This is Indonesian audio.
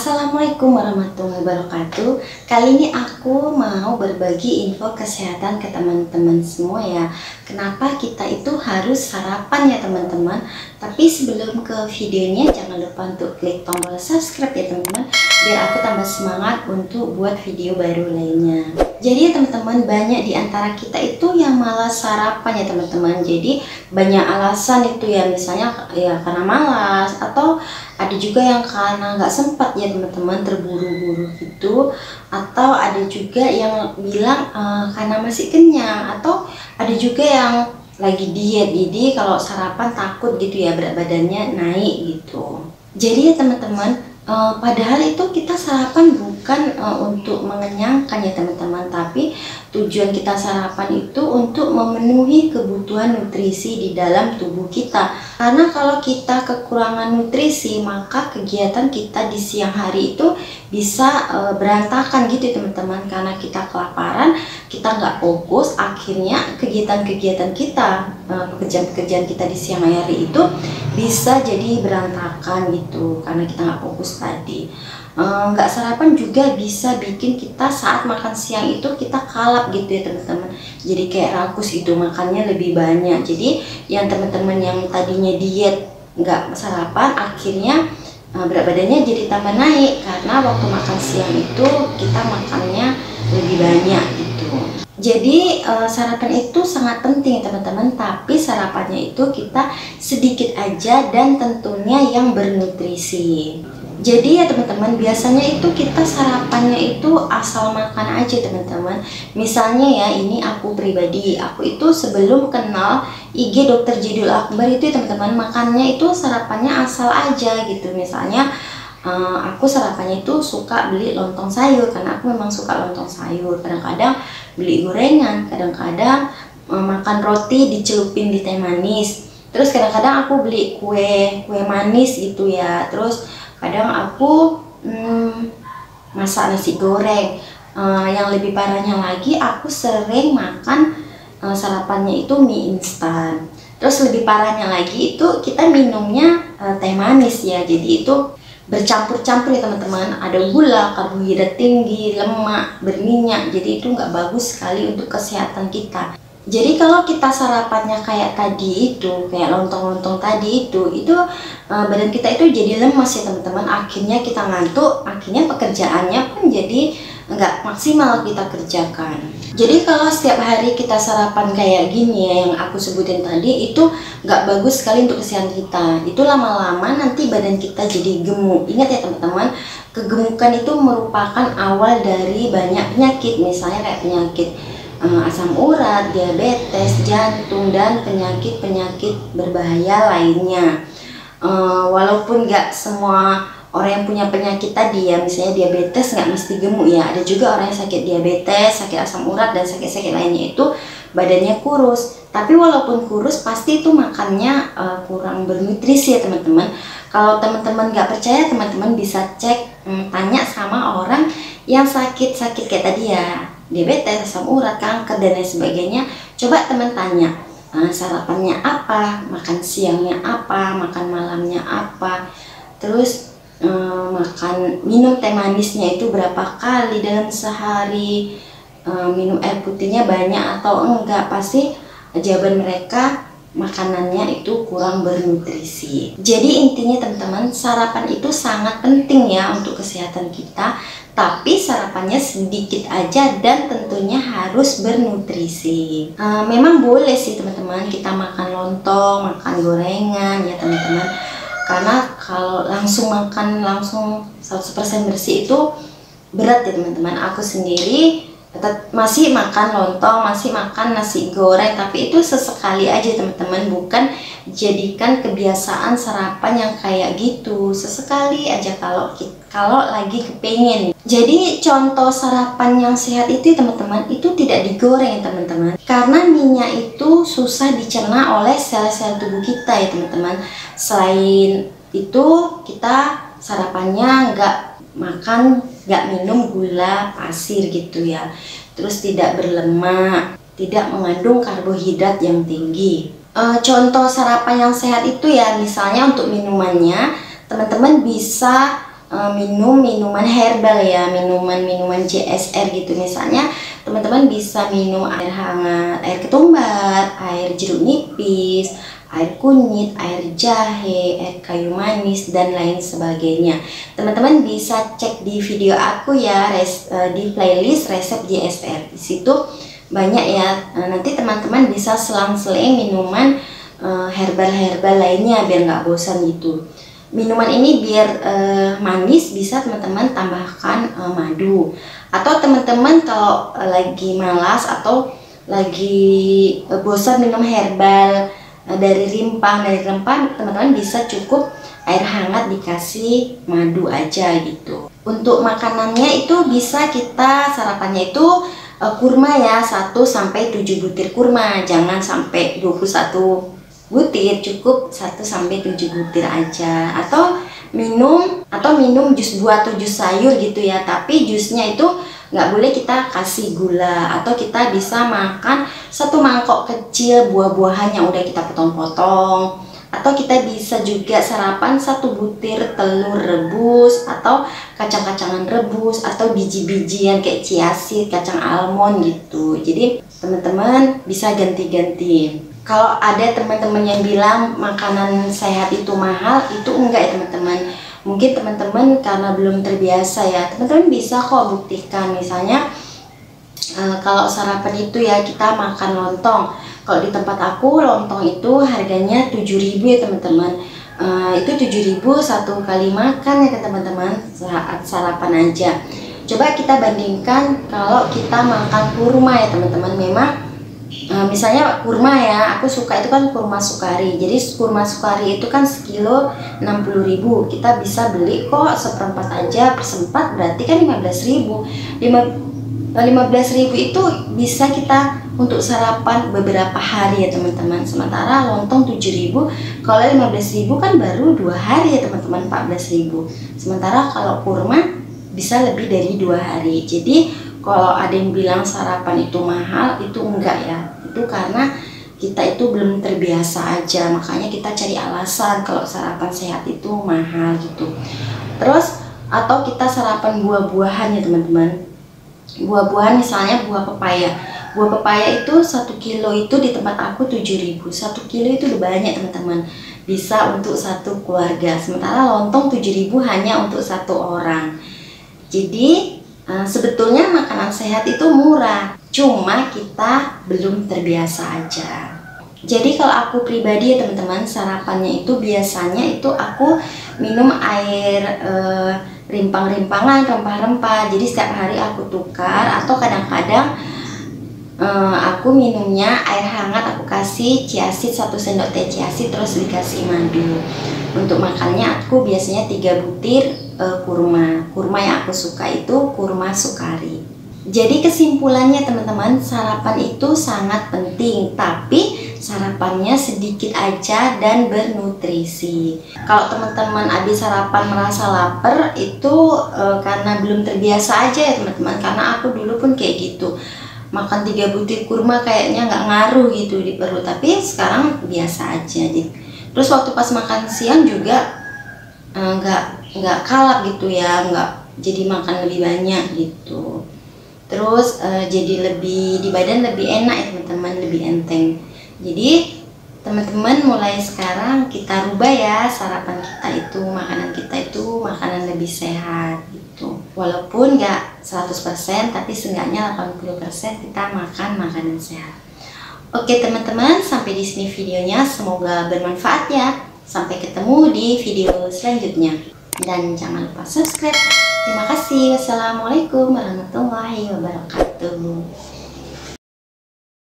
Assalamualaikum warahmatullahi wabarakatuh. Kali ini aku mau berbagi info kesehatan ke teman-teman semua ya. Kenapa kita itu harus sarapan ya teman-teman. Tapi sebelum ke videonya jangan lupa untuk klik tombol subscribe ya teman-teman, biar aku tambah semangat untuk buat video baru lainnya. Jadi ya teman-teman, banyak di antara kita itu yang malas sarapan ya teman-teman. Jadi banyak alasan itu ya, misalnya ya karena malas, atau ada juga yang karena nggak sempat ya teman-teman, terburu-buru gitu, atau ada juga yang bilang karena masih kenyang, atau ada juga yang lagi diet, jadi kalau sarapan takut gitu ya berat badannya naik gitu. Jadi ya teman-teman, padahal itu kita sarapan bukan untuk mengenyangkan ya teman-teman, tapi tujuan kita sarapan itu untuk memenuhi kebutuhan nutrisi di dalam tubuh kita. Karena kalau kita kekurangan nutrisi, maka kegiatan kita di siang hari itu bisa berantakan gitu teman-teman. Karena kita kelaparan, kita nggak fokus, akhirnya kegiatan-kegiatan kita, pekerjaan-pekerjaan kita di siang hari itu bisa jadi berantakan gitu, karena kita nggak fokus tadi. Nggak sarapan juga bisa bikin kita saat makan siang itu kita kalap gitu ya teman-teman, jadi kayak rakus itu, makannya lebih banyak. Jadi yang teman-teman yang tadinya diet nggak sarapan, akhirnya berat badannya jadi tambah naik, karena waktu makan siang itu kita makannya lebih banyak gitu. Jadi sarapan itu sangat penting teman-teman, tapi sarapannya itu kita sedikit aja dan tentunya yang bernutrisi. Jadi ya teman-teman, biasanya itu kita sarapannya itu asal makan aja teman-teman. Misalnya ya, ini aku pribadi, aku itu sebelum kenal IG Dr. Jedul Akbar itu ya teman-teman, makannya itu sarapannya asal aja gitu. Misalnya aku sarapannya itu suka beli lontong sayur, karena aku memang suka lontong sayur. Kadang-kadang beli gorengan, kadang-kadang makan roti dicelupin di teh manis. Terus kadang-kadang aku beli kue manis gitu ya. Terus kadang aku masak nasi goreng. Yang lebih parahnya lagi, aku sering makan sarapannya itu mie instan. Terus lebih parahnya lagi itu kita minumnya teh manis ya. Jadi itu bercampur-campur ya teman-teman, ada gula, karbohidrat tinggi, lemak, berminyak. Jadi itu nggak bagus sekali untuk kesehatan kita. Jadi kalau kita sarapannya kayak tadi itu, kayak lontong-lontong tadi itu badan kita itu jadi lemas ya teman-teman. Akhirnya kita ngantuk, akhirnya pekerjaannya pun jadi nggak maksimal kita kerjakan. Jadi kalau setiap hari kita sarapan kayak gini ya, yang aku sebutin tadi, itu nggak bagus sekali untuk kesehatan kita. Itu lama-lama nanti badan kita jadi gemuk. Ingat ya teman-teman, kegemukan itu merupakan awal dari banyak penyakit, misalnya kayak penyakit asam urat, diabetes, jantung, dan penyakit-penyakit berbahaya lainnya. Walaupun nggak semua orang yang punya penyakit tadi ya, misalnya diabetes nggak mesti gemuk ya. Ada juga orang yang sakit diabetes, sakit asam urat, dan sakit-sakit lainnya itu badannya kurus. Tapi walaupun kurus, pasti itu makannya kurang bernutrisi ya teman-teman. Kalau teman-teman nggak percaya, teman-teman bisa cek, tanya sama orang yang sakit-sakit kayak tadi ya, diabetes, asam urat, kanker, dan lain sebagainya. Coba teman tanya, sarapannya apa, makan siangnya apa, makan malamnya apa, terus minum teh manisnya itu berapa kali dalam sehari, minum air putihnya banyak atau enggak. Pasti jawaban mereka makanannya itu kurang bernutrisi. Jadi intinya teman-teman, sarapan itu sangat penting ya untuk kesehatan kita, tapi sarapannya sedikit aja dan tentunya harus bernutrisi. Memang boleh sih teman-teman kita makan lontong, makan gorengan ya teman-teman, karena kalau langsung makan langsung 100% bersih itu berat ya teman-teman. Aku sendiri masih makan lontong, masih makan nasi goreng, tapi itu sesekali aja teman-teman, bukan jadikan kebiasaan sarapan yang kayak gitu. Sesekali aja kalau lagi kepengen. Jadi contoh sarapan yang sehat itu teman-teman, itu tidak digoreng ya teman-teman, karena minyak itu susah dicerna oleh sel-sel tubuh kita ya teman-teman. Selain itu, kita sarapannya nggak minum gula pasir gitu ya, terus tidak berlemak, tidak mengandung karbohidrat yang tinggi. Contoh sarapan yang sehat itu ya, misalnya untuk minumannya teman-teman bisa minum minuman herbal ya, minuman JSR gitu. Misalnya teman-teman bisa minum air hangat, air ketumbar, air jeruk nipis, air kunyit, air jahe, air kayu manis, dan lain sebagainya. Teman-teman bisa cek di video aku ya, di playlist resep JSR. Di situ banyak ya. Nanti teman-teman bisa selang-seling minuman herbal-herbal lainnya biar nggak bosan gitu. Minuman ini biar manis bisa teman-teman tambahkan madu. Atau teman-teman kalau lagi malas atau lagi bosan minum herbal dari rempah, teman-teman bisa cukup air hangat dikasih madu aja gitu. Untuk makanannya itu bisa kita sarapannya itu kurma ya, 1 sampai 7 butir kurma, jangan sampai 21 butir, cukup 1 sampai 7 butir aja. Atau minum jus buah atau jus sayur gitu ya, tapi jusnya itu nggak boleh kita kasih gula. Atau kita bisa makan 1 mangkok kecil buah-buahan yang udah kita potong-potong. Atau kita bisa juga sarapan 1 butir telur rebus atau kacang-kacangan rebus atau biji-bijian kayak chia seed, kacang almond gitu. Jadi teman-teman bisa ganti-ganti. Kalau ada teman-teman yang bilang makanan sehat itu mahal, itu enggak ya teman-teman. Mungkin teman-teman karena belum terbiasa ya. Teman-teman bisa kok buktikan. Misalnya kalau sarapan itu ya kita makan lontong. Kalau di tempat aku lontong itu harganya 7.000 ya teman-teman. Itu 7.000 1 kali makan ya teman-teman, saat sarapan aja. Coba kita bandingkan kalau kita makan kurma ya teman-teman. Memang misalnya kurma ya, aku suka itu kan kurma sukari. Jadi kurma sukari itu kan sekilo 60.000. Kita bisa beli kok seperempat aja, persempat berarti kan 15.000. 15.000 itu bisa kita untuk sarapan beberapa hari ya teman-teman. Sementara lontong 7.000, kalau 15.000 kan baru 2 hari ya teman-teman, 14.000. Sementara kalau kurma bisa lebih dari 2 hari. Jadi kalau ada yang bilang sarapan itu mahal, itu enggak ya. Itu karena kita itu belum terbiasa aja, makanya kita cari alasan kalau sarapan sehat itu mahal gitu. Terus atau kita sarapan buah-buahan ya teman-teman. Buah-buahan misalnya buah pepaya. Buah pepaya itu 1 kilo itu di tempat aku 7.000. 1 kilo itu udah banyak teman-teman. Bisa untuk 1 keluarga. Sementara lontong 7.000 hanya untuk 1 orang. Jadi sebetulnya makanan sehat itu murah. Cuma kita belum terbiasa aja. Jadi kalau aku pribadi ya teman-teman, sarapannya itu biasanya itu aku minum air rimpang-rimpangan, rempah-rempah. Jadi setiap hari aku tukar. Atau kadang-kadang aku minumnya air hangat, aku kasih chia seed 1 sendok teh chia seed, terus dikasih madu. Untuk makannya aku biasanya 3 butir kurma. Kurma yang aku suka itu kurma sukari. Jadi kesimpulannya teman-teman, sarapan itu sangat penting, tapi sarapannya sedikit aja dan bernutrisi. Kalau teman-teman habis sarapan merasa lapar, itu karena belum terbiasa aja ya teman-teman. Karena aku dulu pun kayak gitu, makan 3 butir kurma kayaknya nggak ngaruh gitu di perut, tapi sekarang biasa aja. Terus waktu pas makan siang juga nggak kalap gitu ya, nggak jadi makan lebih banyak gitu. Terus jadi lebih di badan lebih enak ya teman-teman, lebih enteng. Jadi teman-teman mulai sekarang kita rubah ya sarapan kita itu, makanan kita itu makanan lebih sehat gitu. Walaupun nggak 100%, tapi seenggaknya 80% kita makan makanan sehat. Oke teman-teman, sampai di sini videonya, semoga bermanfaat ya. Sampai ketemu di video selanjutnya. Dan jangan lupa subscribe. Terima kasih. Wassalamualaikum warahmatullahi wabarakatuh.